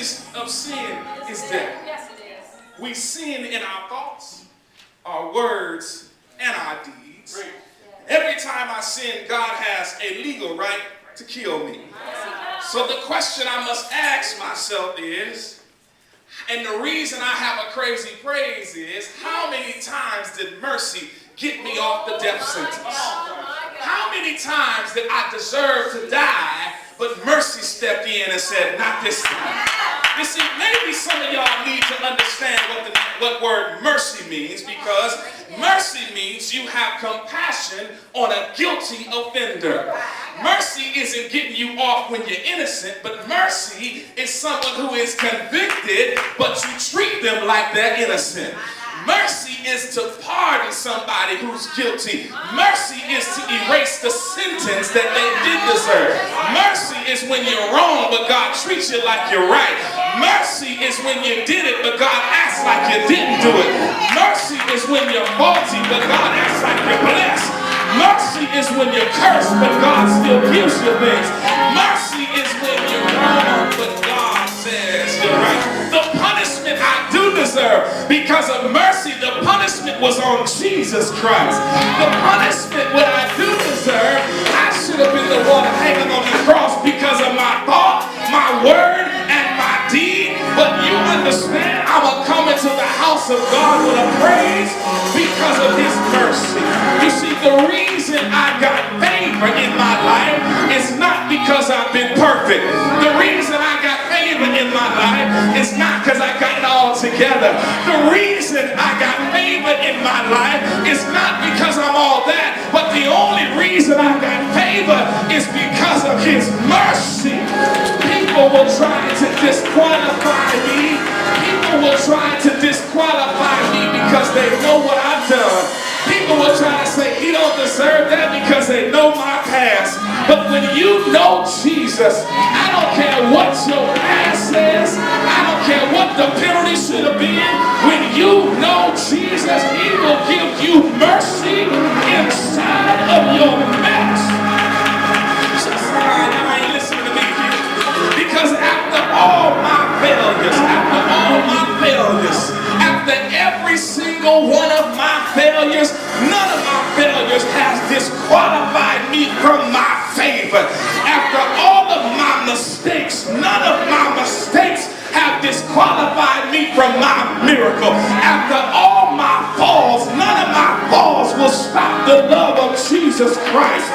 wages of sin is death. We sin in our thoughts, our words, and our deeds. Every time I sin, God has a legal right to kill me. So the question I must ask myself is, and the reason I have a crazy praise is, how many times did mercy get me off the death sentence? How many times did I deserve to die, but mercy stepped in and said, not this time? You see, maybe some of y'all need to understand what word mercy means, because mercy means you have compassion on a guilty offender. Mercy isn't getting you off when you're innocent, but mercy is someone who is convicted, but you treat them like they're innocent. Mercy is to pardon somebody who's guilty. Mercy is to erase the sentence that they did deserve. Mercy is when you're wrong, but God treats you like you're right. Mercy is when you did it, but God acts like you didn't do it. Mercy is when you're faulty, but God acts like you're blessed. Mercy is when you're cursed, but God still gives you things. Mercy is when you're wrong, but God says you're right. The punishment I do deserve, because of mercy, the punishment was on Jesus Christ. The punishment what I do deserve, I should have been the one hanging on the cross because of my thought, my word, and my deed. But you understand, I'm a coming to the house of God with a praise because of his mercy. You see, the reason I got favor in my life is not because I've been perfect. The reason I got favor in my life is not because I got it all together. The reason I got favor in my life is not because I'm all that, but the only reason I got favor is because of his mercy. People will try to disqualify me. People will try to disqualify me because they know what I've done. People will try to say he don't deserve that because they know my past. But when you know Jesus, I don't care what your past says. I don't care what the penalty should have been. When you know Jesus, he will give you mercy inside of your mess. You ain't listening to me here. Because after all my failures, after every single one of my failures, none of my failures has disqualified me from my favor. After all of my mistakes, none of my mistakes have disqualified me from my miracle. After all my falls, none of my falls will stop the love of Jesus Christ.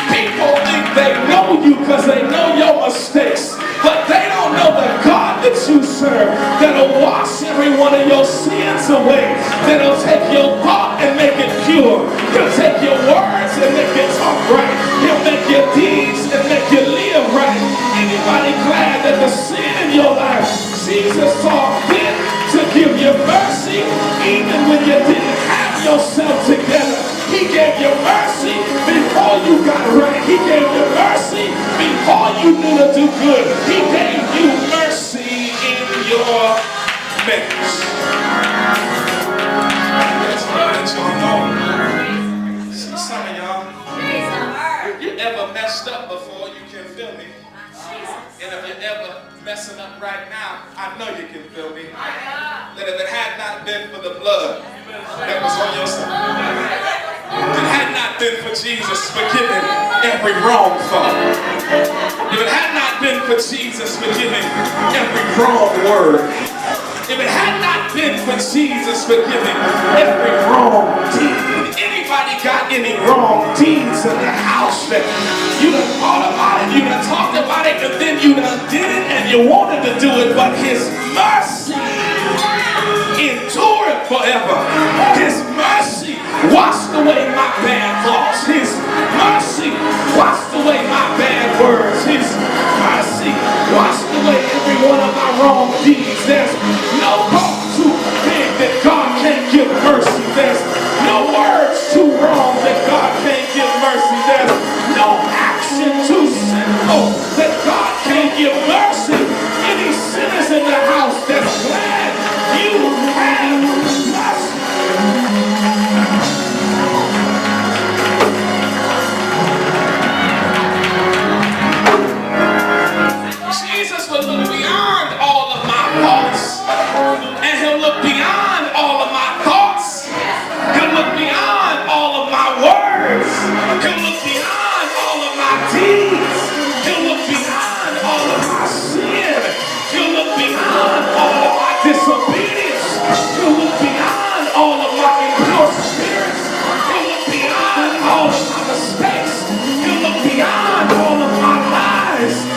People think they know you because they know your mistakes, but they don't know the God that you serve, that'll wash every one of your sins away, that'll take your thought and make it pure. He'll take your words and make it talk right. He'll make your deeds and make you live right. Anybody glad that the sin in your life, Jesus saw fit to give you mercy even when you didn't have yourself together? He gave you mercy before you got right. He gave you mercy before you knew to do good. He gave you mercy in your mess. That's what y'all know. See, some of y'all, if you ever messed up before, you can feel me. And if you're ever messing up right now, I know you can feel me. That if it had not been for the blood that was on your side, if it had not been for Jesus forgiving every wrong thought, if it had not been for Jesus forgiving every wrong word, if it had not been for Jesus forgiving every wrong deed, anybody got any wrong deeds in the house that you done thought about it, you done talked about it, and then you done did it and you wanted to do it, but his mercy endured forever. His mercy washed away my bad thoughts. His mercy washed away my bad words. His mercy washed away every one of my wrong deeds. There's no fault too big that God can't give mercy. There's no words too wrong that God can't give mercy. There's no action too sinful that God can't give mercy. Any sinners in the house that's glad you have mercy. Jesus will look beyond all of Christ.